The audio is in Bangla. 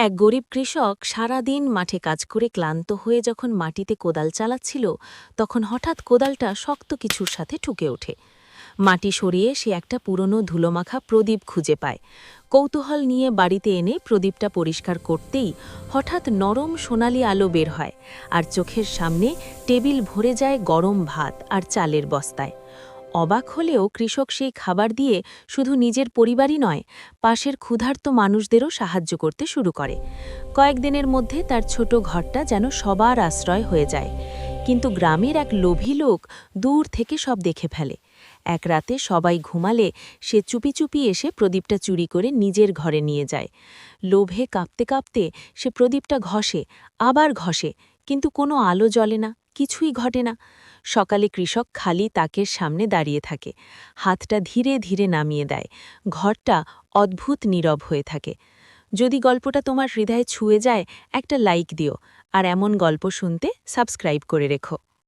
এক গরিব কৃষক সারাদিন মাঠে কাজ করে ক্লান্ত হয়ে যখন মাটিতে কোদাল চালাচ্ছিল তখন হঠাৎ কোদালটা শক্ত কিছুর সাথে ঠুকে ওঠে। মাটি সরিয়ে সে একটা পুরনো ধুলোমাখা প্রদীপ খুঁজে পায়। কৌতূহল নিয়ে বাড়িতে এনে প্রদীপটা পরিষ্কার করতেই হঠাৎ নরম সোনালি আলো বের হয়, আর চোখের সামনে টেবিল ভরে যায় গরম ভাত আর চালের বস্তায়। অবাক হলেও কৃষক সেই খাবার দিয়ে শুধু নিজের পরিবারই নয়, পাশের ক্ষুধার্ত মানুষদেরও সাহায্য করতে শুরু করে। কয়েকদিনের মধ্যে তার ছোট ঘরটা যেন সবার আশ্রয় হয়ে যায়। কিন্তু গ্রামের এক লোভী লোক দূর থেকে সব দেখে ফেলে। এক রাতে সবাই ঘুমালে সে চুপি চুপি এসে প্রদীপটা চুরি করে নিজের ঘরে নিয়ে যায়। লোভে কাঁপতে কাঁপতে সে প্রদীপটা ঘষে, আবার ঘষে, কিন্তু কোনো আলো জ্বলে না, কিছুই ঘটে না। সকালে কৃষক খালি তাকের সামনে দাঁড়িয়ে থাকে, হাতটা ধীরে ধীরে নামিয়ে দেয়। ঘরটা অদ্ভুত নীরব হয়ে থাকে। যদি গল্পটা তোমার হৃদয়ে ছুঁয়ে যায়, একটা লাইক দিও, আর এমন গল্প শুনতে সাবস্ক্রাইব করে রেখো।